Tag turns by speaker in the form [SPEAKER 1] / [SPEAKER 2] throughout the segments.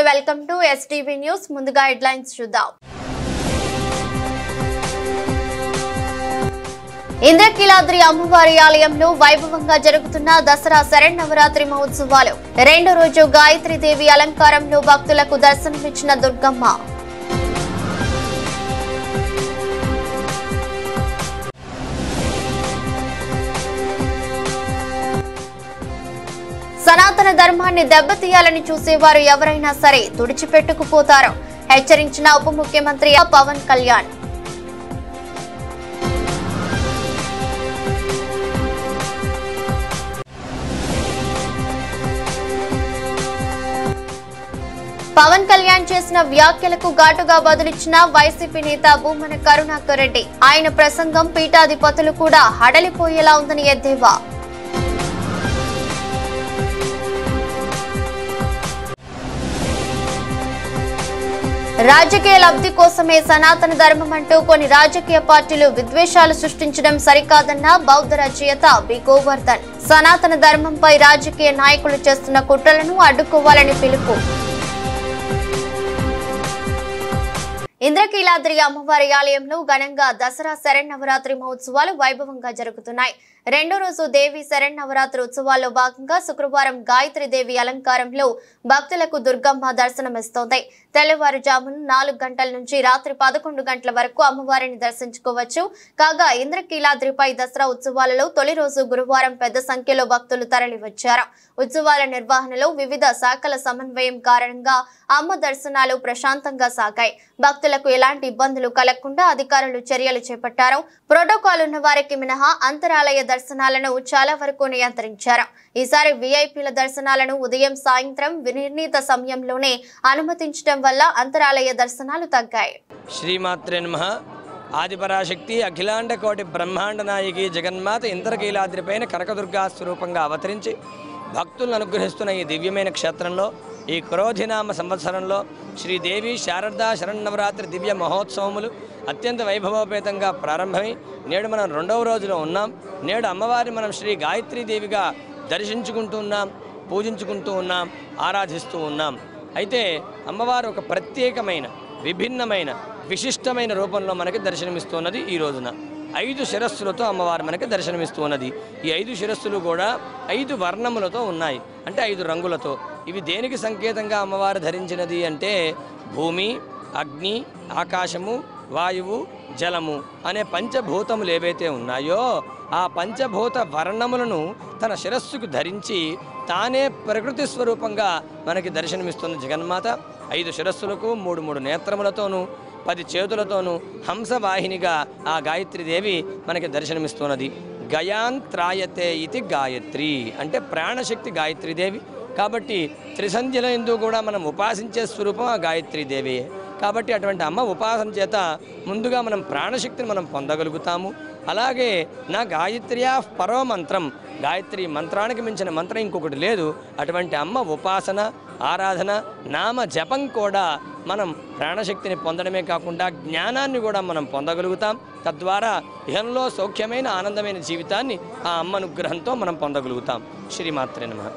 [SPEAKER 1] Welcome to STV news. ముందుగా headlines చూద్దాం. ఇంద్రకీలాద్రి అమ్మవారి ఆలయంలో వైభవంగా జరుగుతున్న దసరా శరన్నవరాత్రి మహోత్సవాలు. రెండో రోజు గాయత్రీదేవి అలంకారంలో భక్తులకు దర్శనమిచ్చిన దుర్గమ్మ. సనాతన ధర్మాన్ని దెబ్బతీయాలని చూసేవారు ఎవరైనా సరే తుడిచిపెట్టుకుపోతారు, హెచ్చరించిన ఉప ముఖ్యమంత్రి పవన్ కళ్యాణ్. పవన్ కళ్యాణ్ చేసిన వ్యాఖ్యలకు ఘాటుగా బదులిచ్చిన వైసీపీ నేత భూమన కరుణాకర్ రెడ్డి. ఆయన ప్రసంగం పీఠాధిపతులు కూడా హడలిపోయేలా ఉందని ఎద్దేవా. రాజకీయ లబ్ధి కోసమే సనాతన ధర్మం అంటూ కొన్ని రాజకీయ పార్టీలు విద్వేషాలు సృష్టించడం సరికాదన్న బౌద్ధ రచయిత బి గోవర్ధన్. సనాతన ధర్మంపై రాజకీయ నాయకులు చేస్తున్న కుట్రలను అడ్డుకోవాలని పిలుపు. ఇంద్రకీలాద్రి అమ్మవారి ఆలయంలో ఘనంగా దసరా శరన్నవరాత్రి మహోత్సవాలు వైభవంగా జరుగుతున్నాయి. రెండో రోజు దేవి శరన్నవరాత్రి ఉత్సవాల్లో భాగంగా శుక్రవారం గాయత్రీదేవి అలంకారంలో భక్తులకు దుర్గమ్మ దర్శనమిస్తోంది. తెల్లవారుజామున 4 గంటల నుంచి రాత్రి 11 గంటల వరకు అమ్మవారిని దర్శించుకోవచ్చు. కాగా ఇంద్రకీలాద్రిపై దసరా ఉత్సవాలలో తొలి రోజు గురువారం పెద్ద సంఖ్యలో భక్తులు తరలివచ్చారు. ఉత్సవాల నిర్వహణలో వివిధ శాఖల సమన్వయం కారణంగా అమ్మ దర్శనాలు ప్రశాంతంగా సాగాయి. భక్తులకు ఎలాంటి ఇబ్బందులు కలగకుండా అధికారులు చర్యలు చేపట్టారు. ప్రోటోకాల్ ఉన్న వారికి మినహా అంతరాలయ దర్శనాలను చాలా వరకు నియంత్రించారు. ఈసారి వీఐపీల దర్శనాలను ఉదయం సాయంత్రం నిర్ణీత సమయంలోనే అనుమతించడం వల్ల అంతరాలయ దర్శనాలు తగ్గాయి.
[SPEAKER 2] శ్రీమాత్రే నమః. ఆదిపరాశక్తి అఖిలాండ కోటి బ్రహ్మాండ నాయకి జగన్మాత ఇంద్రకీలాద్రిపైన కనకదుర్గా స్వరూపంగా అవతరించి భక్తులను అనుగ్రహిస్తున్న ఈ దివ్యమైన క్షేత్రంలో ఈ క్రోధినామ సంవత్సరంలో శ్రీదేవి శారదా శరన్నవరాత్రి దివ్య మహోత్సవములు అత్యంత వైభవోపేతంగా ప్రారంభమై నేడు మనం 2వ రోజులో ఉన్నాం. నేడు అమ్మవారిని మనం శ్రీ గాయత్రీదేవిగా దర్శించుకుంటూ ఉన్నాం, పూజించుకుంటూ ఉన్నాం, ఆరాధిస్తూ ఉన్నాం. అయితే అమ్మవారు ఒక ప్రత్యేకమైన విభిన్నమైన విశిష్టమైన రూపంలో మనకి దర్శనమిస్తున్నది. ఈ రోజున 5 శిరస్సులతో అమ్మవారు మనకి దర్శనమిస్తున్నది. ఈ 5 శిరస్సులు కూడా 5 వర్ణములతో ఉన్నాయి, అంటే 5 రంగులతో. ఇవి దేనికి సంకేతంగా అమ్మవారు ధరించినది అంటే భూమి, అగ్ని, ఆకాశము, వాయువు, జలము అనే పంచభూతములు ఏవైతే ఉన్నాయో ఆ పంచభూత వర్ణములను తన శిరస్సుకు ధరించి తానే ప్రకృతి స్వరూపంగా మనకి దర్శనమిస్తుంది జగన్మాత. 5 శిరస్సులకు 3 నేత్రములతోనూ 10 చేతులతోనూ హంసవాహినిగా ఆ గాయత్రీదేవి మనకి దర్శనమిస్తున్నది. గయాంత్రాయతే ఇది గాయత్రి అంటే ప్రాణశక్తి గాయత్రీదేవి. కాబట్టి త్రిసంధ్యల యందు కూడా మనం ఉపాసించే స్వరూపం ఆ గాయత్రీదేవి. కాబట్టి అటువంటి అమ్మ ఉపాసన చేత ముందుగా మనం ప్రాణశక్తిని మనం పొందగలుగుతాము. అలాగే నా గాయత్ర్యా పరో మంత్రం, గాయత్రి మంత్రానికి మించిన మంత్రం ఇంకొకటి లేదు. అటువంటి అమ్మ ఉపాసన, ఆరాధన, నామ జపం కూడా మనం ప్రాణశక్తిని పొందడమే కాకుండా జ్ఞానాన్ని కూడా మనం పొందగలుగుతాం. తద్వారా ఇహంలో సౌఖ్యమైన ఆనందమైన జీవితాన్ని ఆ అమ్మ అనుగ్రహంతో మనం పొందగలుగుతాం. శ్రీమాత్రే నమః.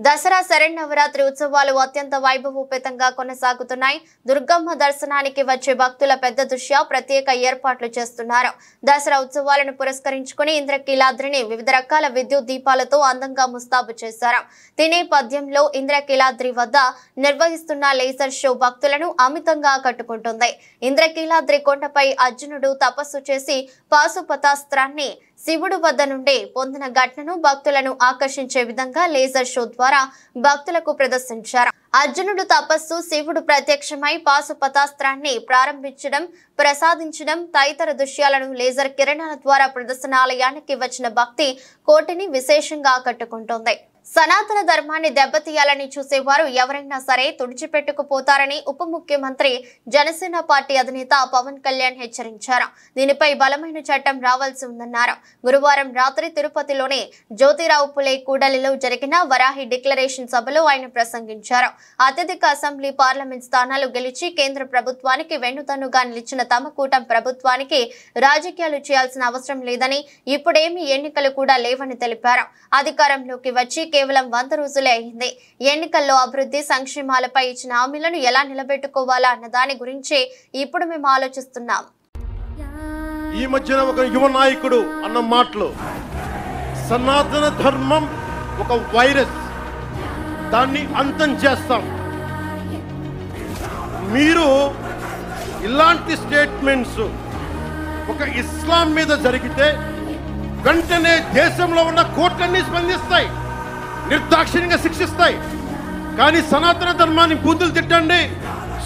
[SPEAKER 1] దసరా శరన్నవరాత్రి ఉత్సవాలు అత్యంత వైభవోపేతంగా కొనసాగుతున్నాయి. దుర్గమ్మ దర్శనానికి వచ్చే భక్తుల పెద్ద దృష్ట్యా ప్రత్యేక ఏర్పాట్లు చేస్తున్నారు. దసరా ఉత్సవాలను పురస్కరించుకుని ఇంద్రకీలాద్రిని వివిధ రకాల విద్యుత్ దీపాలతో అందంగా ముస్తాబు చేశారు. తినే పద్యంలో ఇంద్రకీలాద్రి వద్ద నిర్వహిస్తున్న లేజర్ షో భక్తులను అమితంగా ఆకట్టుకుంటుంది. ఇంద్రకీలాద్రి కొండపై అర్జునుడు తపస్సు చేసి పాశుపతాస్త్రాన్ని శివుడు వద్ద నుండి పొందిన ఘటనను భక్తులను ఆకర్షించే విధంగా లేజర్ షో ద్వారా భక్తులకు ప్రదర్శించారు. అర్జునుడు తపస్సు, శివుడు ప్రత్యక్షమై పాశుపతాస్త్రాన్ని ప్రారంభించడం, ప్రసాదించడం తదితర దృశ్యాలను లేజర్ కిరణాల ద్వారా ప్రదర్శనాలయానికి వచ్చిన భక్తి కోటిని విశేషంగా ఆకట్టుకుంటోంది. సనాతన ధర్మాన్ని దెబ్బతీయాలని చూసేవారు ఎవరైనా సరే తుడిచిపెట్టుకుపోతారని ఉప ముఖ్యమంత్రి జనసేన పార్టీ అధినేత పవన్ కళ్యాణ్ హెచ్చరించారు. దీనిపై బలమైన చట్టం రావాల్సి ఉందన్నారు. గురువారం రాత్రి తిరుపతిలోని జ్యోతిరావు పులే కూడలిలో జరిగిన వరాహి డిక్లరేషన్ సభలో ఆయన ప్రసంగించారు. అత్యధిక అసెంబ్లీ పార్లమెంట్ స్థానాలు గెలిచి కేంద్ర ప్రభుత్వానికి వెన్నుదన్నుగా నిలిచిన తమ కూటమి ప్రభుత్వానికి రాజకీయాలు చేయాల్సిన అవసరం లేదని, ఇప్పుడేమీ ఎన్నికలు కూడా లేవని తెలిపారు. అధికారంలోకి వచ్చి కేవలం 100 రోజులే అయింది. ఎన్నికల్లో అభివృద్ధి సంక్షేమాలపై ఇచ్చిన హామీలను ఎలా నిలబెట్టుకోవాలా అన్న దాని గురించి ఇప్పుడు మేము ఆలోచిస్తున్నాం.
[SPEAKER 3] ఈ మధ్యన ఒక యువ నాయకుడు అన్న మాటలు, సనాతన ధర్మం ఒక వైరస్, దాన్ని అంతం చేస్తాం. మీరు ఇలాంటి స్టేట్మెంట్స్ ఒక ఇస్లాం మీద జరిగితే వెంటనే దేశంలో ఉన్న కోర్టులన్నీ స్పందిస్తాయి, నిర్దాక్షిణ్యంగా శిక్షిస్తాయి. కానీ సనాతన ధర్మాన్ని బూతులు తిట్టండి,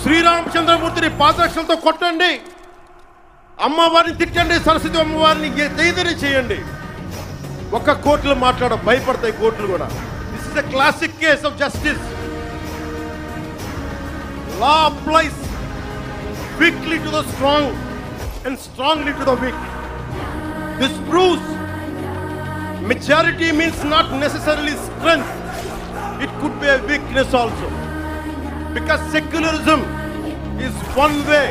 [SPEAKER 3] శ్రీరామచంద్రమూర్తిని పాదరక్షలతో కొట్టండి, అమ్మవారిని తిట్టండి, సరస్వతి అమ్మవారిని ఏదైనా చేయండి, ఒక్క కోర్టులు భయపడతాయి కోర్టులు కూడా. This is a classic case of justice. Law applies weakly to the strong and strongly to the weak. This proves majority means not necessarily strength. It could be a weakness also. Because secularism is one way,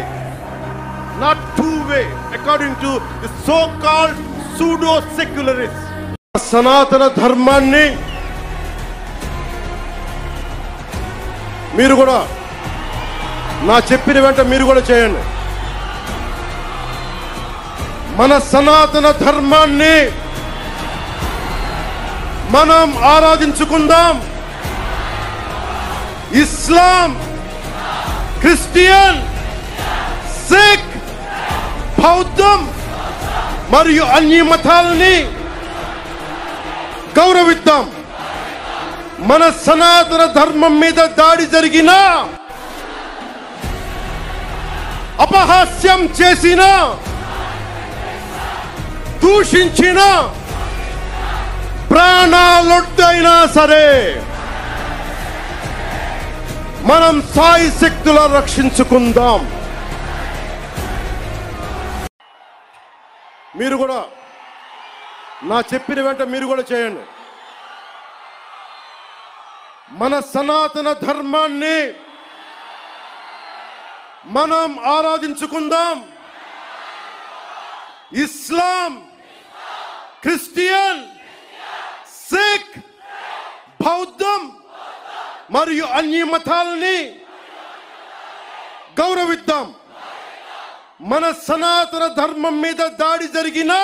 [SPEAKER 3] not two way, according to the so-called pseudo-secularists. Sanatana dharmanni మీరు కూడా నా చెప్పిన వెంట మీరు కూడా చేయండి. మన సనాతన ధర్మాన్ని మనం ఆరాధించుకుందాం. ఇస్లాం, క్రిస్టియన్, సిక్, బౌద్ధం మరియు అన్ని మతాలని గౌరవిద్దాం. మన సనాతన ధర్మం మీద దాడి జరిగినా, అపహాస్యం చేసినా, దూషించిన, ప్రాణాలొడ్డైనా సరే మనం సాయి శక్తులా రక్షించుకుందాం. మీరు కూడా నా చెప్పిన వెంట మీరు కూడా చేయండి. మన సనాతన ధర్మాన్ని మనం ఆరాధించుకుందాం. ఇస్లాం, క్రిస్టియన్, సిక్, బౌద్ధం మరియు అన్ని మతాలని గౌరవిద్దాం. మన సనాతన ధర్మం మీద దాడి జరిగినా,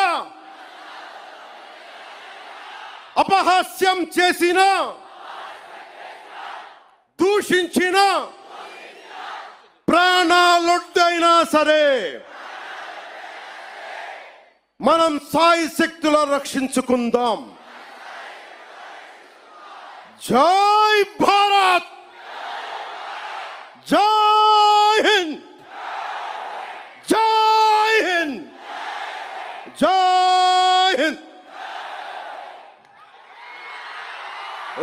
[SPEAKER 3] అపహాస్యం చేసిన, దూషించిన, ప్రాణాలొడ్డైనా సరే మనం సాయి శక్తులా రక్షించుకుందాం. జై భారత్, జై హింద్, జై హింద్, జై హింద్.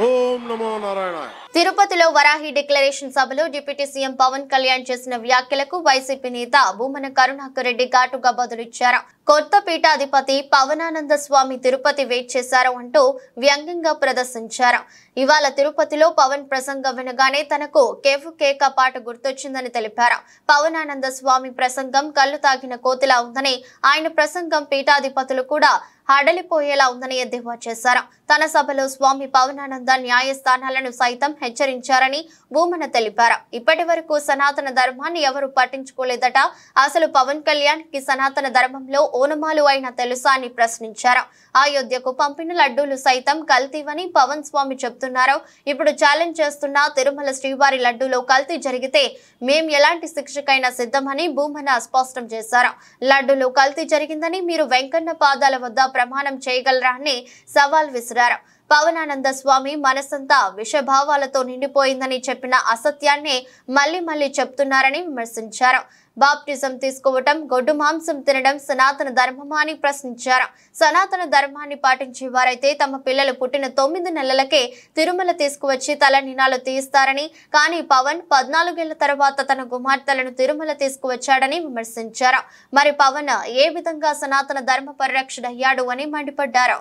[SPEAKER 3] ఓం నమో నారాయణాయ.
[SPEAKER 1] తిరుపతిలో వరాహి డిక్లరేషన్ సభలో డిప్యూటీ సీఎం పవన్ కళ్యాణ్ చేసిన వ్యాఖ్యలకు వైసీపీ నేత భూమన కరుణాకర్ రెడ్డి ఘాటుగా బదులిచ్చారు. కొత్త పీఠాధిపతి పవనానంద స్వామి తిరుపతి వెయిట్ చేశారు అంటూ వ్యంగ్యంగా ప్రదర్శించారు. ఇవాళ తిరుపతిలో పవన్ ప్రసంగం వినగానే తనకు కేఫ్ కేక పాట గుర్తొచ్చిందని తెలిపారు. పవనానంద స్వామి ప్రసంగం కళ్ళు తాగిన కోతిలా ఉందని, ఆయన ప్రసంగం పీఠాధిపతులు కూడా హడలిపోయేలా ఉందని ఎద్దేవా చేశారు. తన సభలో స్వామి పవనానంద న్యాయస్థానాలను సైతం హెచ్చరించారని భూమన తెలిపారు. ఇప్పటి వరకు సనాతన ధర్మాన్ని ఎవరు పట్టించుకోలేదట. అసలు పవన్ కళ్యాణ్ కి సనాతన ధర్మంలో ఓనమాలు అయినా తెలుసా అని ప్రశ్నించారు. అయోధ్యకు పంపిన లడ్డూలు సైతం కల్తీవని పవన్ స్వామి చెప్తున్నారు. ఇప్పుడు ఛాలెంజ్ చేస్తున్న తిరుమల శ్రీవారి లడ్డూలో కల్తీ జరిగితే మేం ఎలాంటి శిక్షకైనా సిద్ధమని భూమన స్పష్టం చేశారు. లడ్డూలో కల్తీ జరిగిందని మీరు వెంకన్న పాదాల వద్ద ప్రమాణం చేయగలరా అని సవాల్ విసిరారు. పవనానంద స్వామి మనసంతా విషభావాలతో నిండిపోయిందని చెప్పిన అసత్యాన్ని మళ్లీ చెప్తున్నారని విమర్శించారు. బాప్టిజం తీసుకోవటం, గొడ్డు మాంసం తినడం సనాతన ధర్మమా అని ప్రశ్నించారు. సనాతన ధర్మాన్ని పాటించే వారైతే తమ పిల్లలు పుట్టిన 9 నెలలకే తిరుమల తీసుకువచ్చి తలనీలాలు తీయిస్తారని, కానీ పవన్ 14 ఏళ్ల తర్వాత తన కుమార్తెలను తిరుమల తీసుకువచ్చాడని విమర్శించారు. మరి పవన్ ఏ విధంగా సనాతన ధర్మ పరిరక్షణ అయ్యాడు అని మండిపడ్డారు.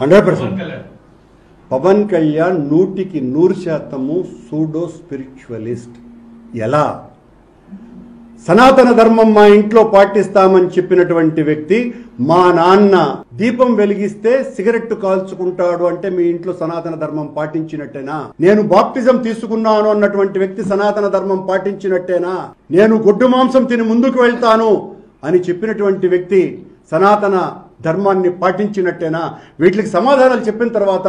[SPEAKER 4] 100% పవన్ కళ్యాణ్ 100% సూడో స్పిరిచువలిస్ట్. ఎలా సనాతన ధర్మం మా ఇంట్లో పాటిస్తామని చెప్పినటువంటి వ్యక్తి మా నాన్న దీపం వెలిగిస్తే సిగరెట్ కాల్చుకుంటాడు అంటే మీ ఇంట్లో సనాతన ధర్మం పాటించినట్టేనా? నేను బాప్టిజం తీసుకున్నాను అన్నటువంటి వ్యక్తి సనాతన ధర్మం పాటించినట్టేనా? నేను గొడ్డు మాంసం తిని ముందుకు వెళ్తాను అని చెప్పినటువంటి వ్యక్తి సనాతన ధర్మాన్ని పాటించినట్టేనా? వీటికి సమాధానాలు చెప్పిన తర్వాత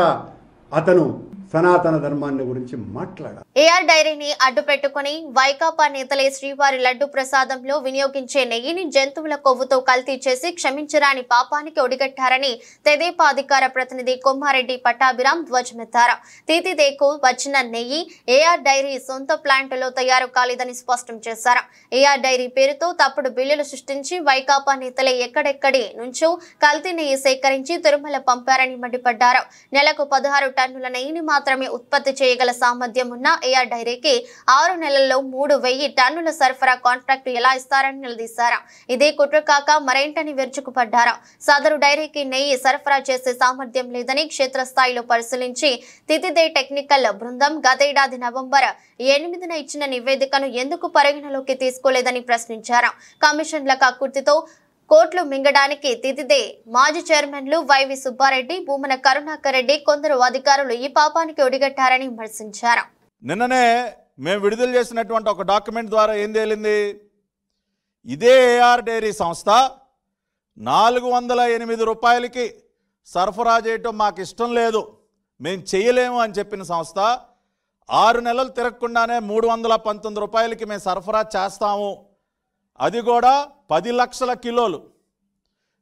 [SPEAKER 4] అతను సనాతన ధర్మాన్ని గురించి మాట్లాడారు.
[SPEAKER 1] ఏఆర్ డైరీని అడ్డు పెట్టుకుని వైకాపా నేతలే శ్రీవారి లడ్డు ప్రసాదంలో వినియోగించే నెయ్యిని జంతువుల కొవ్వుతో కల్తీ చేసి క్షమించరాని పాపానికి ఒడిగట్టారని తెదేపా అధికార ప్రతినిధి కొమ్మారెడ్డి పట్టాభిరామ్ ధ్వజమెత్తారు. తితిదేకు వచ్చిన నెయ్యి ఏఆర్ డైరీ సొంత ప్లాంటులో తయారు కాలేదని స్పష్టం చేశారు. ఏఆర్ డైరీ పేరుతో తప్పుడు బిల్లులు సృష్టించి వైకాపా నేతలే ఎక్కడెక్కడి నుంచో కల్తీ నెయ్యి సేకరించి తిరుమల పంపారని మండిపడ్డారు. నెలకు 16 టన్నుల నెయ్యిని మాత్రమే ఉత్పత్తి చేయగల సామర్థ్యం ఉన్న ఏఆర్ డైరీకి 6 నెలల్లో 3000 టన్నుల సరఫరా కాంట్రాక్టు ఎలా ఇస్తారని నిలదీశారు. ఇదే కుట్ర కాక మరేంటని విరుచుకుపడ్డారు. సదరు డైరీకి నెయ్యి సరఫరా చేసే సామర్థ్యం లేదని క్షేత్రస్థాయిలో పరిశీలించి తితిదే టెక్నికల్ బృందం గతేడాది నవంబర్ 8న ఇచ్చిన నివేదికను ఎందుకు పరిగణలోకి తీసుకోలేదని ప్రశ్నించారు. కమిషన్ల కక్కుర్తితో కోట్లు మింగడానికి తితిదే మాజీ చైర్మన్లు వైవి సుబ్బారెడ్డి, భూమన కరుణాకర్ రెడ్డి కొందరు అధికారులు ఈ పాపానికి ఒడిగట్టారని విమర్శించారు.
[SPEAKER 5] నిన్ననే మేము విడుదల చేసినటువంటి ఒక డాక్యుమెంట్ ద్వారా ఏం తేలింది? ఇదే ఏఆర్ డైరీ సంస్థ 408 రూపాయలకి సరఫరా చేయటం మాకు ఇష్టం లేదు, మేము చేయలేము అని చెప్పిన సంస్థ 6 నెలలు తిరగకుండానే 319 రూపాయలకి మేము సరఫరా చేస్తాము, అది కూడా 10 లక్షల కిలోలు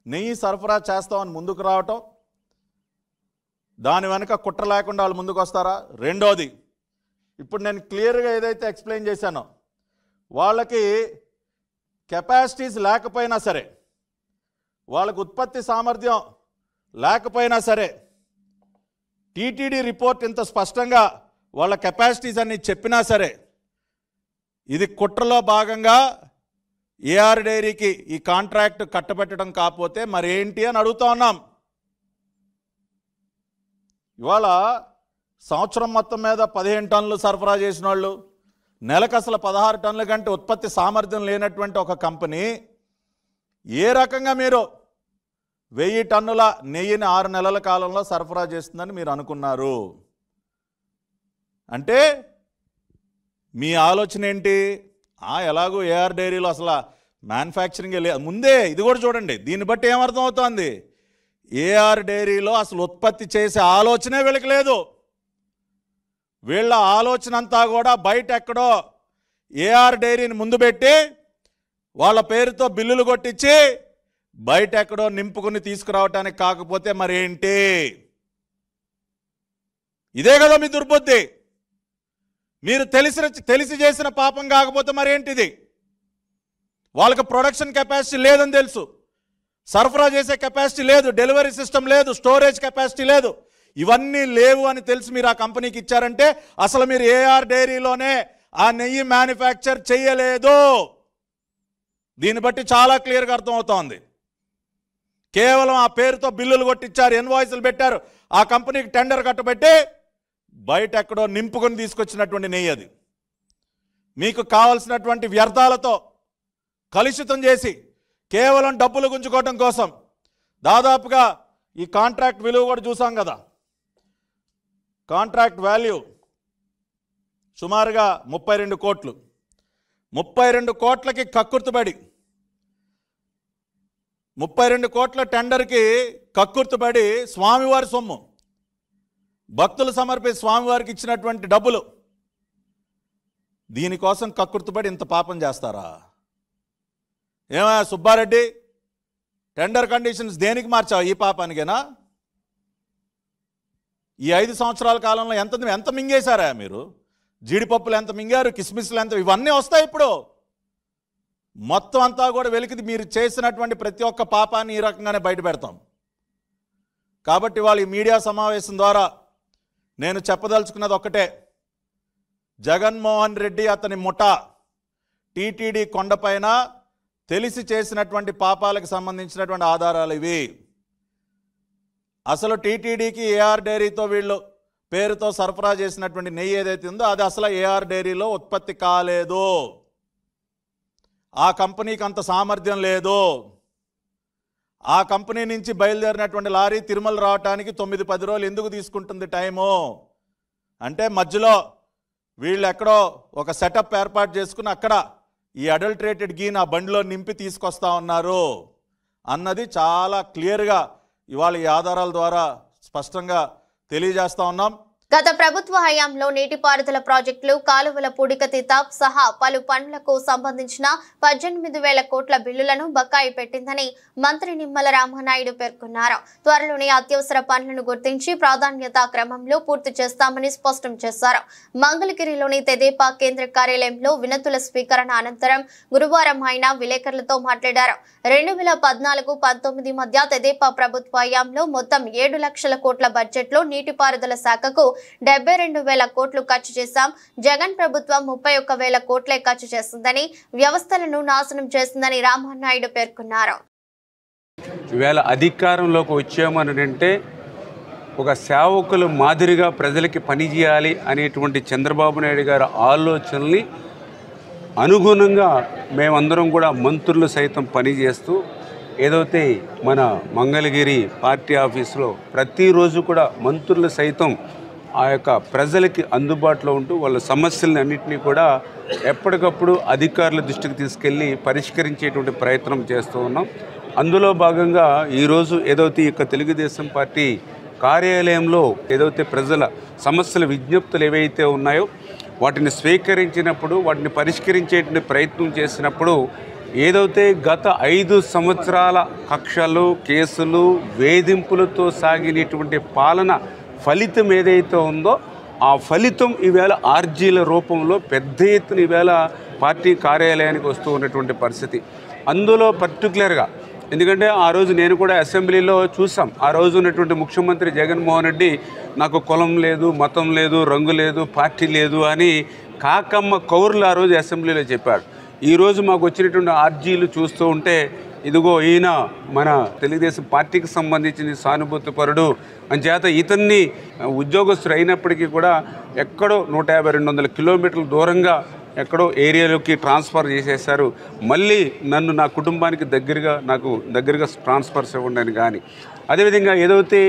[SPEAKER 5] నెయ్యి సరఫరా చేస్తామని ముందుకు రావటం, దాని వెనక కుట్ర లేకుండా వాళ్ళు ముందుకు వస్తారా? రెండోది, ఇప్పుడు నేను క్లియర్గా ఏదైతే ఎక్స్ప్లెయిన్ చేశానో, వాళ్ళకి కెపాసిటీస్ లేకపోయినా సరే, వాళ్ళకు ఉత్పత్తి సామర్థ్యం లేకపోయినా సరే, టీటీడీ రిపోర్ట్ ఇంత స్పష్టంగా వాళ్ళ కెపాసిటీస్ అన్ని చెప్పినా సరే, ఇది కుట్రలో భాగంగా ఏఆర్ డైరీకి ఈ కాంట్రాక్ట్ కట్టబెట్టడం కాకపోతే మరేంటి అని అడుగుతా ఉన్నాం. ఇవాళ సంవత్సరం మొత్తం మీద 15 టన్నులు సరఫరా చేసిన వాళ్ళు, నెలకు అసలు 16 టన్నుల కంటే ఉత్పత్తి సామర్థ్యం లేనటువంటి ఒక కంపెనీ ఏ రకంగా మీరు 1000 టన్నుల నెయ్యిని 6 నెలల కాలంలో సరఫరా చేస్తుందని మీరు అనుకున్నారు? అంటే మీ ఆలోచన ఏంటి? ఎలాగో ఏఆర్ డైరీలో అసలు మ్యానుఫ్యాక్చరింగ్ ముందే ఇది కూడా చూడండి, దీన్ని బట్టి ఏమర్థం అవుతోంది? ఏఆర్ డైరీలో అసలు ఉత్పత్తి చేసే ఆలోచనే వీళ్ళకి లేదు. వీళ్ళ ఆలోచన అంతా కూడా బయట ఎక్కడో ఏఆర్ డైరీని ముందు పెట్టి వాళ్ళ పేరుతో బిల్లులు కొట్టించి బయట ఎక్కడో నింపుకుని తీసుకురావటానికి, కాకపోతే మరేంటి? ఇదే కదా మీ దుర్బుద్ధి. మీరు తెలిసి చేసిన పాపం కాకపోతే మరేంటిది? వాళ్ళకి ప్రొడక్షన్ కెపాసిటీ లేదని తెలుసు, సరఫరా చేసే కెపాసిటీ లేదు, డెలివరీ సిస్టమ్ లేదు, స్టోరేజ్ కెపాసిటీ లేదు, ఇవన్నీ లేవు అని తెలిసి మీరు ఆ కంపెనీకి ఇచ్చారంటే అసలు మీరు ఏఆర్ డైరీలోనే ఆ నెయ్యి మ్యానుఫ్యాక్చర్ చేయలేదు. దీన్ని బట్టి చాలా క్లియర్గా అర్థమవుతోంది. కేవలం ఆ పేరుతో బిల్లులు కొట్టించారు, ఇన్వాయిస్లు పెట్టారు, ఆ కంపెనీకి టెండర్ కట్టబెట్టి బయట ఎక్కడో నింపుకొని తీసుకొచ్చినటువంటి నెయ్యి అది. మీకు కావలసినటువంటి వ్యర్థాలతో కలుషితం చేసి కేవలం డబ్బులు గుంజుకోవడం కోసం దాదాపుగా ఈ కాంట్రాక్ట్ విలువ కూడా చూసాం కదా, కాంట్రాక్ట్ వాల్యూ సుమారుగా 32 కోట్లు. 32 కోట్లకి కక్కుర్తుబడి 32 కోట్ల టెండర్కి కక్కుర్తుబడి స్వామివారి సొమ్ము, భక్తులు సమర్పి స్వామివారికి ఇచ్చినటువంటి డబ్బులు, దీనికోసం కక్కుర్తుబడి ఇంత పాపం చేస్తారా? ఏమయ్యా సుబ్బారెడ్డి, టెండర్ కండిషన్స్ దేనికి మార్చావు? ఈ పాపానికేనా? ఈ 5 సంవత్సరాల కాలంలో ఎంత మింగేశారా మీరు? జీడిపప్పులు ఎంత మింగారు, కిస్మిస్లు ఎంత, ఇవన్నీ వస్తాయి ఇప్పుడు. మొత్తం అంతా కూడా వెలికిది మీరు చేసినటువంటి ప్రతి ఒక్క పాపాన్ని ఈ రకంగానే బయట పెడతాం. కాబట్టి వాళ్ళు ఈ మీడియా సమావేశం ద్వారా నేను చెప్పదలుచుకున్నది ఒక్కటే, జగన్మోహన్ రెడ్డి అతని ముఠా టీటీడీ కొండపైన తెలిసి చేసినటువంటి పాపాలకు సంబంధించినటువంటి ఆధారాలు ఇవి. అసలు టీటీడీకి ఏఆర్ డైరీతో వీళ్ళు పేరుతో సరఫరా చేసినటువంటి నెయ్యి ఏదైతే ఉందో అది అసలు ఏఆర్ డైరీలో ఉత్పత్తి కాలేదు. ఆ కంపెనీకి అంత సామర్థ్యం లేదు. ఆ కంపెనీ నుంచి బయలుదేరినటువంటి లారీ తిరుమల రావడానికి 9-10 రోజులు ఎందుకు తీసుకుంటుంది టైము అంటే, మధ్యలో వీళ్ళు ఎక్కడో ఒక సెటప్ ఏర్పాటు చేసుకుని అక్కడ ఈ అడల్ట్రేటెడ్ గీని ఆ బండిలో నింపి తీసుకొస్తా ఉన్నారు అన్నది చాలా క్లియర్గా ఇవాళ ఈ ఆధారాల ద్వారా స్పష్టంగా తెలియజేస్తా ఉన్నాం.
[SPEAKER 1] గత ప్రభుత్వ హయాంలో నీటిపారుదల ప్రాజెక్టులు, కాలువల పూడికతీత సహా పలు పనులకు సంబంధించిన 18,000 కోట్ల బిల్లులను బకాయి పెట్టిందని మంత్రి నిమ్మల రామానాయుడు పేర్కొన్నారు. త్వరలోనే అత్యవసర పనులను గుర్తించి ప్రాధాన్యతా క్రమంలో పూర్తి చేస్తామని స్పష్టం చేశారు. మంగళగిరిలోని తెదేపా కేంద్ర కార్యాలయంలో వినతుల స్వీకరణ అనంతరం గురువారం ఆయన విలేకరులతో మాట్లాడారు. 2014-19 మధ్య తెదేపా ప్రభుత్వ హయాంలో మొత్తం 7 లక్షల కోట్ల బడ్జెట్లో నీటిపారుదల శాఖకు 72,000 కోట్లు ఖర్చు చేశాం. జగన్ ప్రభుత్వం 31,000 కోట్లే ఖర్చు చేసిందని, వ్యవస్థలను నాశనం చేసిందని రామానాయుడు పేర్కొన్నారు.
[SPEAKER 6] ఈవేళ అధికారంలోకి వచ్చామని అంటే ఒక సేవకుల మాదిరిగా ప్రజలకి పనిచేయాలి అనేటువంటి చంద్రబాబు నాయుడు గారి ఆలోచనల్ని అనుగుణంగా మేమందరం కూడా మంత్రులు సైతం పనిచేస్తూ ఏదైతే మన మంగళగిరి పార్టీ ఆఫీసులో ప్రతిరోజు కూడా మంత్రులు సైతం ఆ యొక్క ప్రజలకి అందుబాటులో ఉంటూ వాళ్ళ సమస్యలని అన్నింటినీ కూడా ఎప్పటికప్పుడు అధికారుల దృష్టికి తీసుకెళ్ళి పరిష్కరించేటువంటి ప్రయత్నం చేస్తూ ఉన్నాం. అందులో భాగంగా ఈరోజు ఏదైతే ఈ తెలుగుదేశం పార్టీ కార్యాలయంలో ఏదైతే ప్రజల సమస్యల విజ్ఞప్తులు ఏవైతే ఉన్నాయో వాటిని స్వీకరించినప్పుడు, వాటిని పరిష్కరించేటువంటి ప్రయత్నం చేసినప్పుడు ఏదైతే గత 5 సంవత్సరాల కక్షలు, కేసులు, వేధింపులతో సాగినటువంటి పాలన ఫలితం ఏదైతే ఉందో ఆ ఫలితం ఈవేళ ఆర్జీల రూపంలో పెద్ద ఎత్తున ఈవేళ పార్టీ కార్యాలయానికి వస్తూ ఉన్నటువంటి పరిస్థితి. అందులో పర్టికులర్గా ఎందుకంటే ఆ రోజు నేను కూడా అసెంబ్లీలో చూసాం. ఆ రోజు ఉన్నటువంటి ముఖ్యమంత్రి జగన్మోహన్ రెడ్డి నాకు కులం లేదు, మతం లేదు, రంగు లేదు, పార్టీ లేదు అని కాకమ్మ కౌరులు ఆ రోజు అసెంబ్లీలో చెప్పాడు. ఈరోజు మాకు వచ్చినటువంటి ఆర్జీలు చూస్తూ ఉంటే ఇదిగో ఈయన మన తెలుగుదేశం పార్టీకి సంబంధించిన సానుభూతిపరుడు అని చేత ఇతన్ని ఉద్యోగస్తుడు అయినప్పటికీ కూడా ఎక్కడో 150-200 కిలోమీటర్ల దూరంగా ఎక్కడో ఏరియాలోకి ట్రాన్స్ఫర్ చేసేశారు. మళ్ళీ నన్ను నా కుటుంబానికి దగ్గరగా ట్రాన్స్ఫర్స్ ఇవ్వండి కానీ, అదేవిధంగా ఏదైతే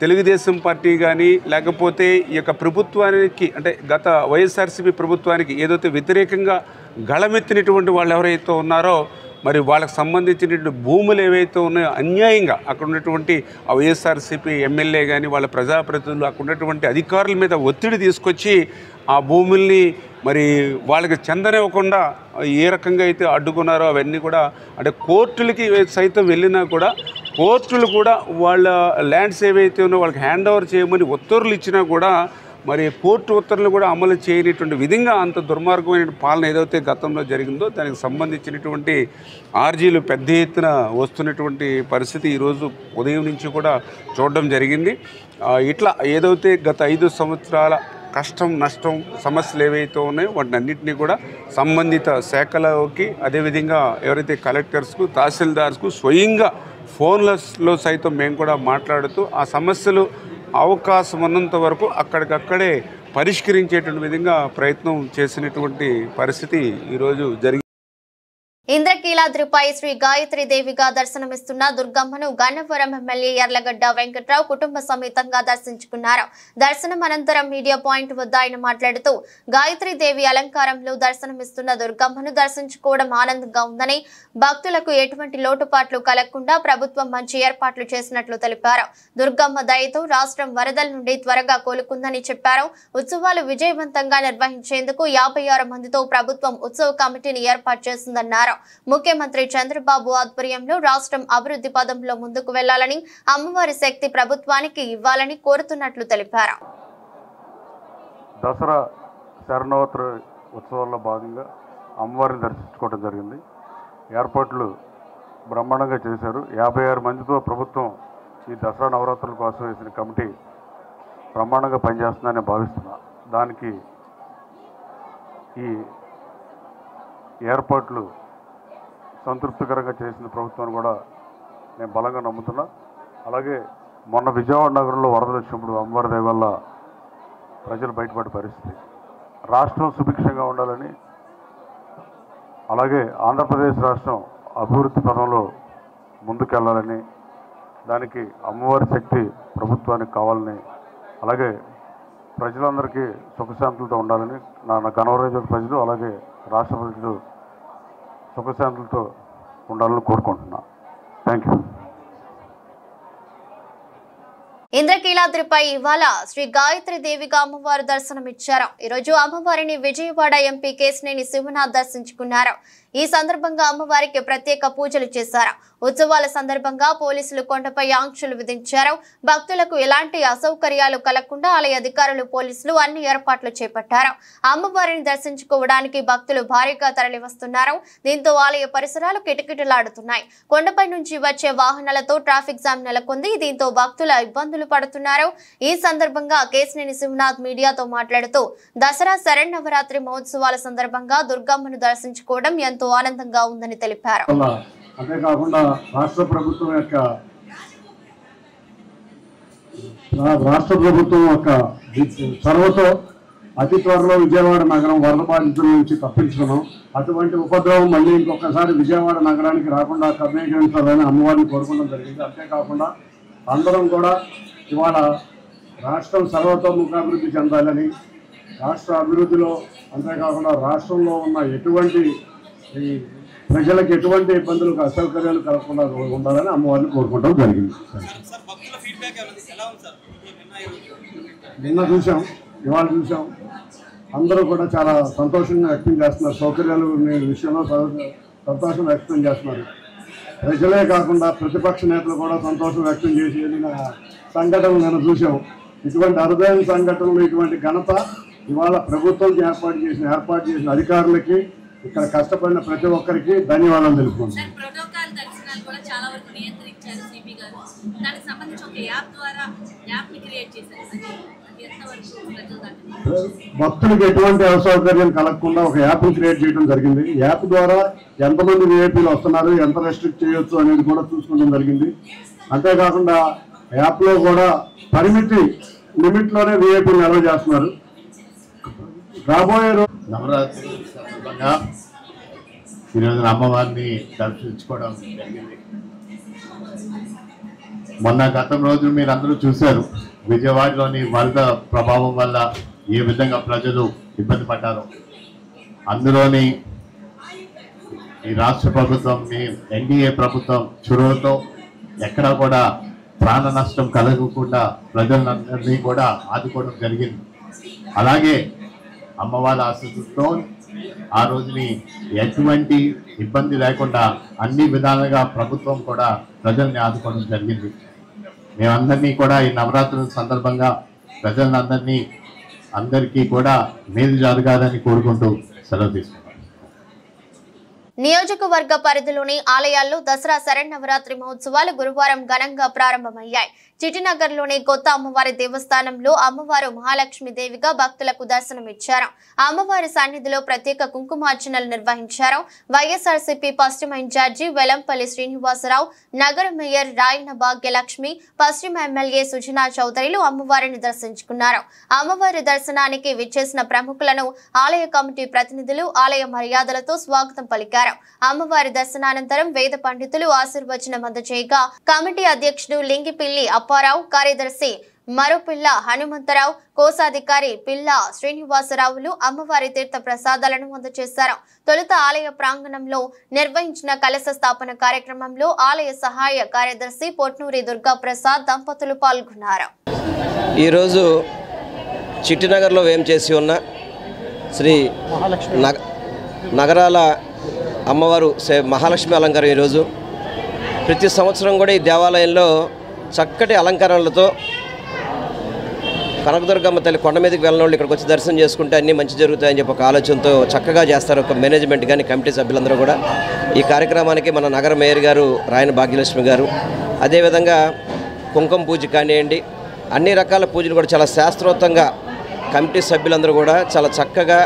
[SPEAKER 6] తెలుగుదేశం పార్టీ కానీ లేకపోతే ఈ యొక్క ప్రభుత్వానికి అంటే గత వైఎస్ఆర్సీపీ ప్రభుత్వానికి ఏదైతే వ్యతిరేకంగా గళమెత్తినటువంటి వాళ్ళు ఎవరైతే ఉన్నారో మరి వాళ్ళకి సంబంధించినటువంటి భూములు ఏవైతే ఉన్నాయో అన్యాయంగా అక్కడ ఉన్నటువంటి ఆ వైఎస్ఆర్సీపీ ఎమ్మెల్యే కానీ వాళ్ళ ప్రజాప్రతినిధులు అక్కడ ఉన్నటువంటి అధికారుల మీద ఒత్తిడి తీసుకొచ్చి ఆ భూముల్ని మరి వాళ్ళకి చెందనివ్వకుండా ఏ రకంగా అయితే అడ్డుకున్నారో అవన్నీ కూడా అంటే కోర్టులకి సైతం వెళ్ళినా కూడా కోర్టులు కూడా వాళ్ళ ల్యాండ్స్ ఏవైతే ఉన్నాయో వాళ్ళకి హ్యాండ్ ఓవర్ చేయమని ఉత్తర్వులు ఇచ్చినా కూడా మరి కోర్టు ఉత్తర్వులు కూడా అమలు చేయనటువంటి విధంగా అంత దుర్మార్గమైన పాలన ఏదైతే గతంలో జరిగిందో దానికి సంబంధించినటువంటి ఆర్జీలు పెద్ద ఎత్తున వస్తున్నటువంటి పరిస్థితి ఈరోజు ఉదయం నుంచి కూడా చూడడం జరిగింది. ఇట్లా ఏదైతే గత 5 సంవత్సరాల కష్టం, నష్టం, సమస్యలు ఏవైతే ఉన్నాయో వాటిని అన్నింటినీ కూడా సంబంధిత శాఖలకి అదేవిధంగా ఎవరైతే కలెక్టర్స్కు, తహసీల్దార్స్కు స్వయంగా ఫోన్లలో సైతం మేము కూడా మాట్లాడుతూ ఆ సమస్యలు అవకాశం ఉన్నంత వరకు అక్కడికక్కడే పరిష్కరించేటువంటి విధంగా ప్రయత్నం చేసినటువంటి పరిస్థితి ఈరోజు జరిగింది.
[SPEAKER 1] ఇంద్రకీలాద్రిపై శ్రీ గాయత్రీదేవిగా దర్శనమిస్తున్న దుర్గమ్మను గన్నవరం ఎమ్మెల్యే యార్లగడ్డ వెంకట్రావు కుటుంబ సమేతంగా దర్శించుకున్నారు. దర్శనం అనంతరం మీడియా పాయింట్ వద్ద ఆయన మాట్లాడుతూ గాయత్రీదేవి అలంకారంలో దర్శనమిస్తున్న దుర్గమ్మను దర్శించుకోవడం ఆనందంగా ఉందని, భక్తులకు ఎటువంటి లోటుపాట్లు కలగకుండా ప్రభుత్వం మంచి ఏర్పాట్లు చేసినట్లు తెలిపారు. దుర్గమ్మ దయతో రాష్ట్రం వరదల నుండి త్వరగా కోలుకుందని చెప్పారు. ఉత్సవాలు విజయవంతంగా నిర్వహించేందుకు 56 మందితో ప్రభుత్వం ఉత్సవ కమిటీని ఏర్పాటు చేసిందన్నారు. ముఖ్యమంత్రి చంద్రబాబు ఆధ్వర్యంలో రాష్ట్రం అభివృద్ధి పదంలో ముందుకు వెళ్లాలని, అమ్మవారి శక్తి ప్రభుత్వానికి ఇవ్వాలని కోరుతున్నట్లు తెలిపారు.
[SPEAKER 7] దసరా శరణవరాత్రి ఉత్సవాల్లో భాగంగా అమ్మవారిని దర్శించుకోవడం జరిగింది. ఏర్పాట్లు బ్రహ్మాండంగా చేశారు. 56 మందితో ప్రభుత్వం ఈ దసరా నవరాత్రుల కోసం వేసిన కమిటీ బ్రహ్మాండంగా పనిచేస్తుందని భావిస్తున్నా. దానికి ఈ ఏర్పాట్లు సంతృప్తికరంగా చేసిన ప్రభుత్వాన్ని కూడా నేను బలంగా నమ్ముతున్నా. అలాగే మొన్న విజయవాడ నగరంలో వరదలు వచ్చినప్పుడు అమ్మవారి దయ వల్ల ప్రజలు బయటపడే పరిస్థితి. రాష్ట్రం సుభిక్షంగా ఉండాలని అలాగే ఆంధ్రప్రదేశ్ రాష్ట్రం అభివృద్ధి పదంలో ముందుకెళ్లాలని, దానికి అమ్మవారి శక్తి ప్రభుత్వానికి కావాలని, అలాగే ప్రజలందరికీ సుఖశాంతులతో ఉండాలని నా గణవరాజు ప్రజలు అలాగే రాష్ట్ర ప్రజలు సుఖశాంతులతో ఉండాలని కోరుకుంటున్నా. Thank you.
[SPEAKER 1] ఇంద్రకీలాద్రిపై ఇవాళ శ్రీ గాయత్రి దేవిగా అమ్మవారు దర్శనమిచ్చారు. ఈరోజు అమ్మవారిని విజయవాడ ఎంపీ కేశినేని శివనాథ్ దర్శించుకున్నారు. ఈ సందర్భంగా అమ్మవారికి ప్రత్యేక పూజలు చేశారు. ఉత్సవాల సందర్భంగా పోలీసులు కొండపై ఆంక్షలు విధించారు. భక్తులకు ఎలాంటి అసౌకర్యాలు కలగకుండా ఆలయ అధికారులు పోలీసులు అన్ని ఏర్పాట్లు చేపట్టారు. అమ్మవారిని దర్శించుకోవడానికి భక్తులు భారీగా తరలివస్తున్నారు. దీంతో ఆలయ పరిసరాలు కిటకిటలాడుతున్నాయి. కొండపై నుంచి వచ్చే వాహనాలతో ట్రాఫిక్ జామ్ నెలకొంది. దీంతో భక్తుల ఇబ్బందులు పడుతున్నారు. ఈ సందర్భంగా కేశినేని శివనాథ్ మీడియాతో మాట్లాడుతూ దసరా శరన్నవరాత్రి మహోత్సవాల సందర్భంగా దుర్గమ్మను దర్శించుకోవడం ఎంతో ఆనందంగా ఉందని తెలిపారు.
[SPEAKER 4] అంతేకాకుండా రాష్ట్ర ప్రభుత్వం యొక్క చొరవతో అతి త్వరలో విజయవాడ నగరం వరద బాధితుల నుంచి తప్పించుకున్నాం. అటువంటి ఉపద్రవం మళ్ళీ ఇంకొకసారి విజయవాడ నగరానికి రాకుండా కర్ణీకరించాలని అమ్మవారిని కోరుకోవడం జరిగింది. అంతేకాకుండా అందరం కూడా ఇవాళ రాష్ట్రం సర్వతోముఖాభివృద్ధి చెందాలని, రాష్ట్ర అభివృద్ధిలో అంతేకాకుండా రాష్ట్రంలో ఉన్న ఎటువంటి ప్రజలకు ఎటువంటి ఇబ్బందులు అసౌకర్యాలు కలగకుండా ఉండాలని అమ్మవారిని కోరుకోవడం జరిగింది. నిన్న చూసాం, ఇవాళ చూసాం, అందరూ కూడా చాలా సంతోషంగా వ్యక్తం చేస్తున్నారు. సౌకర్యాలు విషయంలో సంతోషం వ్యక్తం చేస్తున్నారు. ప్రజలే కాకుండా ప్రతిపక్ష నేతలు కూడా సంతోషం వ్యక్తం చేసి వెళ్ళిన సంఘటనలు నేను చూసాం. ఇటువంటి అరుదైన సంఘటనలు, ఇటువంటి ఘనత ఇవాళ ప్రభుత్వం ఏర్పాటు చేసిన అధికారులకి, ఇక్కడ కష్టపడిన ప్రతి ఒక్కరికి ధన్యవాదాలు తెలుపుకుంటున్నాను. భక్తులకు ఎటువంటి అసౌకర్యం కలగకుండా ఒక యాప్ని క్రియేట్ చేయడం జరిగింది. యాప్ ద్వారా ఎంతమంది విఐపీలు వస్తున్నారు, ఎంత రెస్ట్రిక్ట్ చేయొచ్చు అనేది కూడా చూసుకోవడం జరిగింది. అంతేకాకుండా యాప్లో కూడా లిమిట్లోనే విఐపీలు అలౌ చేస్తున్నారు. రాబోయే
[SPEAKER 8] నవరాత్రి సందర్భంగా ఈరోజు అమ్మవారిని దర్శించుకోవడం జరిగింది. మొన్న గతం రోజు మీరు అందరూ చూశారు విజయవాడలోని వరద ప్రభావం వల్ల ఏ విధంగా ప్రజలు ఇబ్బంది పడ్డారు. అందులోని ఈ రాష్ట్ర ప్రభుత్వం, ఎన్డీఏ ప్రభుత్వం చొరవతో ఎక్కడా కూడా ప్రాణ నష్టం కలగకుండా ప్రజలందరినీ కూడా ఆదుకోవడం జరిగింది. అలాగే అమ్మవారి ఆశీస్సుతో ఆ రోజుని ఎటువంటి ఇబ్బంది లేకుండా అన్ని విధాలుగా ప్రభుత్వం కూడా ప్రజల్ని ఆదుకోవడం జరిగింది. మేమందరినీ కూడా ఈ నవరాత్రుల సందర్భంగా అందరికీ కూడా మేలు జరగాలని కోరుకుంటూ సెలవు తీసుకున్నాం.
[SPEAKER 1] నియోజకవర్గ పరిధిలోని ఆలయాల్లో దసరా శరన్నవరాత్రి మహోత్సవాలు గురువారం ఘనంగా ప్రారంభమయ్యాయి. చిటినగర్లోని కొత్త అమ్మవారి దేవస్థానంలో అమ్మవారు మహాలక్ష్మి దేవిగా భక్తులకు దర్శనమిచ్చారు. అమ్మవారి సన్నిధిలో ప్రత్యేక కుంకుమార్చనలు నిర్వహించారు. వైఎస్ఆర్సీపీ పశ్చిమ ఇన్ఛార్జి వెలంపల్లి శ్రీనివాసరావు, నగర మేయర్ రాయన భాగ్యలక్ష్మి, పశ్చిమ ఎమ్మెల్యే సుజనా చౌదరిలు అమ్మవారిని దర్శించుకున్నారు. అమ్మవారి దర్శనానికి విచ్చేసిన ప్రముఖులను ఆలయ కమిటీ ప్రతినిధులు ఆలయ మర్యాదలతో స్వాగతం పలికారు. అమ్మవారి దర్శనానంతరం వేద పండితులు ఆశీర్వచనం అందజేయగా కమిటీ అధ్యక్షుడు లింగిపిల్లి అప్పారావు, కార్యదర్శి మరోపిల్ల హనుమంతరావు, కోశాధికారి పిల్ల శ్రీనివాసరావులు అమ్మవారి తీర్థ ప్రసాదాలను అందజేశారు. తొలుత ఆలయ ప్రాంగణంలో నిర్వహించిన కలశ స్థాపన కార్యక్రమంలో ఆలయ సహాయ కార్యదర్శి పొట్నూరి దుర్గా ప్రసాద్ దంపతులు పాల్గొన్నారు.
[SPEAKER 2] ఈరోజు చిట్టినగర్లో వేంచేసి ఉన్న శ్రీ నగరాల అమ్మవారు మహాలక్ష్మి అలంకారం ఈరోజు ప్రతి సంవత్సరం కూడా ఈ దేవాలయంలో చక్కటి అలంకరణలతో కనకదుర్గమ్మ తల్లి కొండ మీదకి వెళ్ళిన వాళ్ళు ఇక్కడికి వచ్చి దర్శనం చేసుకుంటే అన్నీ మంచి జరుగుతాయని చెప్పి ఒక ఆలోచనతో చక్కగా చేస్తారు. ఒక మేనేజ్మెంట్ కానీ కమిటీ సభ్యులందరూ కూడా ఈ కార్యక్రమానికి మన నగర మేయర్ గారు రాయన భాగ్యలక్ష్మి గారు, అదేవిధంగా కుంకుమ పూజ కానివ్వండి, అన్ని రకాల పూజలు కూడా చాలా శాస్త్రోక్తంగా కమిటీ సభ్యులందరూ కూడా చాలా చక్కగా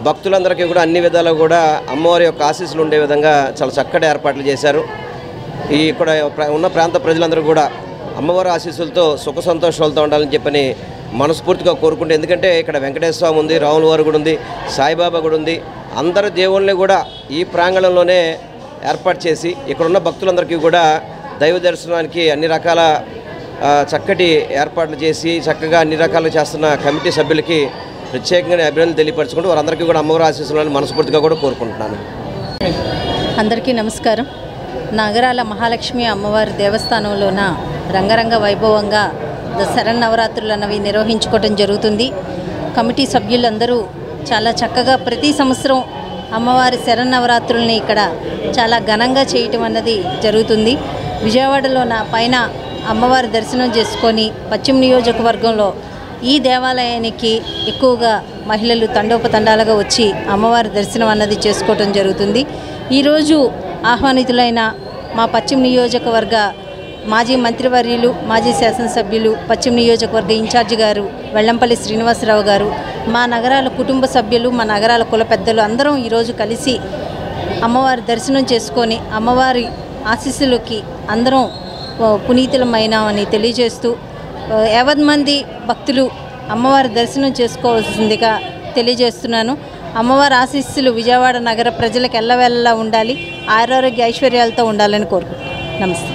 [SPEAKER 2] భక్తులందరికీ కూడా అన్ని విధాలు కూడా అమ్మవారి యొక్క ఆశీస్సులు ఉండే విధంగా చాలా చక్కటి ఏర్పాట్లు చేశారు. ఈ ఇక్కడ ఉన్న ప్రాంత ప్రజలందరూ కూడా అమ్మవారి ఆశీస్సులతో సుఖ సంతోషాలతో ఉండాలని చెప్పని మనస్ఫూర్తిగా కోరుకుంటే, ఎందుకంటే ఇక్కడ వెంకటేశ్వర స్వామి ఉంది, రాముల వారు కూడా ఉంది, సాయిబాబా కూడా ఉంది,
[SPEAKER 9] అందరు దేవుళ్ళని కూడా ఈ ప్రాంగణంలోనే ఏర్పాటు చేసి ఇక్కడున్న భక్తులందరికీ కూడా దైవ దర్శనానికి అన్ని రకాల చక్కటి ఏర్పాట్లు చేసి చక్కగా అన్ని రకాలు చేస్తున్న కమిటీ సభ్యులకి ప్రత్యేకంగా అభినందనలు తెలియపరచుకుంటూ వారందరికీ కూడా అమ్మవారి ఆశీస్సులను మనస్ఫూర్తిగా కూడా కోరుకుంటున్నాను.
[SPEAKER 10] అందరికీ నమస్కారం. నగరాల మహాలక్ష్మి అమ్మవారి దేవస్థానంలోన రంగరంగ వైభవంగా శరన్నవరాత్రులు అన్నవి నిర్వహించుకోవడం జరుగుతుంది. కమిటీ సభ్యులందరూ చాలా చక్కగా ప్రతి సంవత్సరం అమ్మవారి శరన్నవరాత్రుల్ని ఇక్కడ చాలా ఘనంగా చేయటం అన్నది జరుగుతుంది. విజయవాడలోన పైన అమ్మవారి దర్శనం చేసుకొని పశ్చిమ నియోజకవర్గంలో ఈ దేవాలయానికి ఎక్కువగా మహిళలు తండోపతండాలుగా వచ్చి అమ్మవారి దర్శనం అన్నది చేసుకోవటం జరుగుతుంది. ఈరోజు ఆహ్వానితులైన మా పశ్చిమ నియోజకవర్గ మాజీ మంత్రివర్యులు, మాజీ శాసనసభ్యులు, పశ్చిమ నియోజకవర్గ ఇన్ఛార్జి గారు వెల్లంపల్లి శ్రీనివాసరావు గారు, మా నగరాల కుటుంబ సభ్యులు, మా నగరాల కుల పెద్దలు అందరం ఈరోజు కలిసి అమ్మవారి దర్శనం చేసుకొని అమ్మవారి ఆశీస్సులకి అందరం పునీతులమైనామని తెలియజేస్తూ యావత్ మంది భక్తులు అమ్మవారి దర్శనం చేసుకోవాల్సిందిగా తెలియజేస్తున్నాను. అమ్మవారి ఆశీస్సులు విజయవాడ నగర ప్రజలకు ఎల్లవెల్లలా ఉండాలి, ఆరోగ్య ఐశ్వర్యాలతో ఉండాలని కోరుకుంటున్నాను. నమస్తే.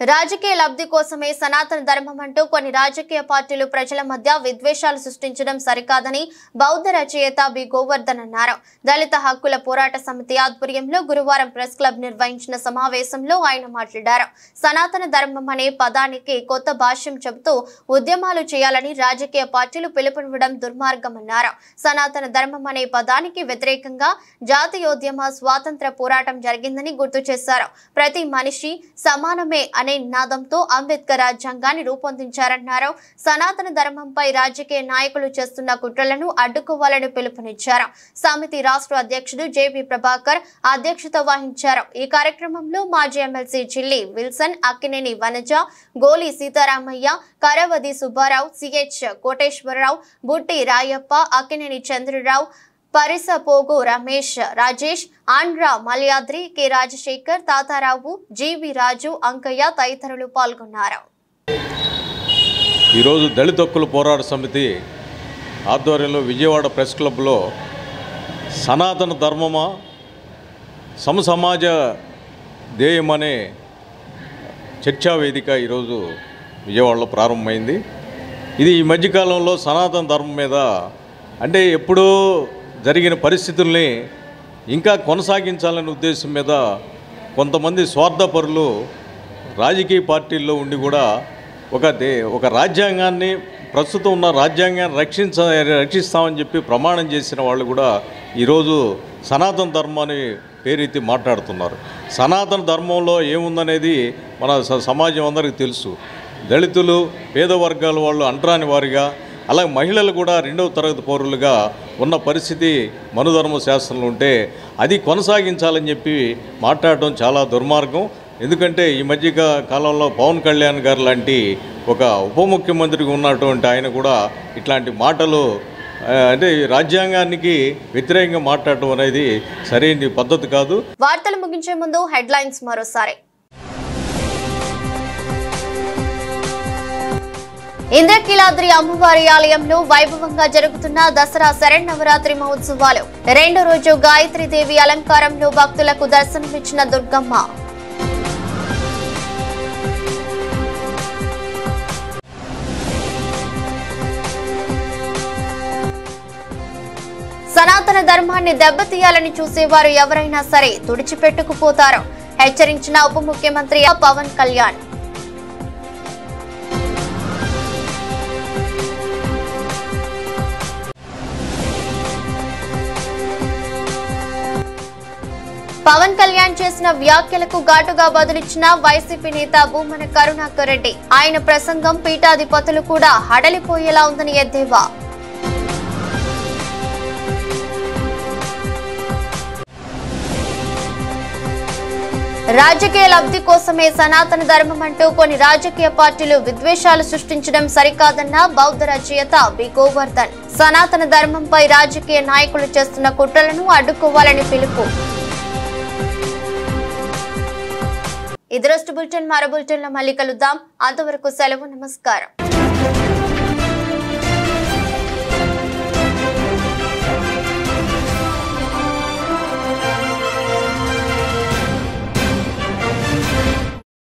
[SPEAKER 1] రాజకీయ లబ్ధి కోసమే సనాతన ధర్మం అంటూ కొన్ని రాజకీయ పార్టీలు ప్రజల మధ్య విద్వేషాలు సృష్టించడం సరికాదని బౌద్ధ రచయిత బి గోవర్ధన్ అన్నారు. దళిత హక్కుల పోరాట సమితి ఆధ్వర్యంలో గురువారం ప్రెస్ క్లబ్ నిర్వహించిన సమావేశంలో ఆయన మాట్లాడారు. సనాతన ధర్మం అనే పదానికి కొత్త భాష్యం చెబుతూ ఉద్యమాలు చేయాలని రాజకీయ పార్టీలు పిలుపునివ్వడం దుర్మార్గమన్నారు. సనాతన ధర్మం అనే పదానికి వ్యతిరేకంగా జాతీయోద్యమ స్వాతంత్ర పోరాటం జరిగిందని గుర్తు చేశారు. ప్రతి మనిషి సమానమే అనే నినాదంతో అంబేద్కర్ రాజ్యాంగాన్ని రూపొందించారన్నారు. సనాతన ధర్మంపై రాజకీయ నాయకులు చేస్తున్న కుట్రలను అడ్డుకోవాలని పిలుపునిచ్చారు. సమితి రాష్ట్ర అధ్యక్షుడు జేబీ ప్రభాకర్ అధ్యక్షత వహించారు. ఈ కార్యక్రమంలో మాజీ ఎమ్మెల్సీ చిల్లి విల్సన్, అక్కినేని వనజ, గోలి సీతారామయ్య, కరవది సుబ్బారావు, సిహెచ్ కోటేశ్వరరావు, బుట్టి రాయప్ప, అక్కినేని చంద్రరావు, పరిసపోగు రమేష్, రాజేష్, ఆంధ్ర మల్యాద్రి, కె రాజశేఖర్, తాతారావు, జీవి రాజు, అంకయ్య తదితరులు పాల్గొన్నారు.
[SPEAKER 5] ఈరోజు దళిత హక్కుల పోరాట సమితి ఆధ్వర్యంలో విజయవాడ ప్రెస్ క్లబ్లో సనాతన ధర్మమా సమసమాజ ధ్యేయం అనే చర్చా వేదిక ఈరోజు విజయవాడలో ప్రారంభమైంది. ఇది ఈ మధ్యకాలంలో సనాతన ధర్మం మీద అంటే ఎప్పుడూ జరిగిన పరిస్థితుల్ని ఇంకా కొనసాగించాలనే ఉద్దేశం మీద కొంతమంది స్వార్థపరులు రాజకీయ పార్టీల్లో ఉండి కూడా ఒక రాజ్యాంగాన్ని ప్రస్తుతం ఉన్న రాజ్యాంగాన్ని రక్షిస్తామని చెప్పి ప్రమాణం చేసిన వాళ్ళు కూడా ఈరోజు సనాతన ధర్మాన్ని పేరెత్తి మాట్లాడుతున్నారు. సనాతన ధర్మంలో ఏముందనేది మన సమాజం అందరికీ తెలుసు. దళితులు, పేద వర్గాల వాళ్ళు అంటరాని వారిగా, అలాగే మహిళలు కూడా 2వ తరగతి పౌరులుగా ఉన్న పరిస్థితి మనుధర్మ శాస్త్రంలో ఉంటే అది కొనసాగించాలని చెప్పి మాట్లాడటం చాలా దుర్మార్గం. ఎందుకంటే ఈ మధ్య కాలంలో పవన్ కళ్యాణ్ గారు లాంటి ఒక ఉప ముఖ్యమంత్రిగా ఉన్నటువంటి ఆయన కూడా ఇట్లాంటి మాటలు అంటే రాజ్యాంగానికి వ్యతిరేకంగా మాట్లాడటం అనేది సరైన పద్ధతి కాదు.
[SPEAKER 1] వార్తలు ముగించే ముందు హెడ్లైన్స్ మరోసారి. ఇంద్రకీలాద్రి అమ్మవారి ఆలయంలో వైభవంగా జరుగుతున్న దసరా శరన్నవరాత్రి మహోత్సవాలు. 2వ రోజు గాయత్రీదేవి అలంకారంలో భక్తులకు దర్శనమిచ్చిన దుర్గమ్మ. సనాతన ధర్మాన్ని దెబ్బతీయాలని చూసేవారు ఎవరైనా సరే తుడిచిపెట్టుకుపోతారు, హెచ్చరించిన ఉప ముఖ్యమంత్రి పవన్ కళ్యాణ్. పవన్ కళ్యాణ్ చేసిన వ్యాఖ్యలకు ఘాటుగా బదులిచ్చిన వైసీపీ నేత భూమన కరుణాకర్ రెడ్డి. ఆయన ప్రసంగం పీఠాధిపతులు కూడా హడలిపోయేలా ఉందని ఎద్దేవా. రాజకీయ లబ్ధి కోసమే సనాతన ధర్మం అంటూ కొన్ని రాజకీయ పార్టీలు విద్వేషాలు సృష్టించడం సరికాదన్న బౌద్ధ రచయిత బి గోవర్ధన్. సనాతన ధర్మంపై రాజకీయ నాయకులు చేస్తున్న కుట్రలను అడ్డుకోవాలని పిలుపు. ఇది రోజు బులెటిన్. మరో బులెటిన్లో మళ్ళీ కలుద్దాం. అంతవరకు సెలవు. నమస్కారం.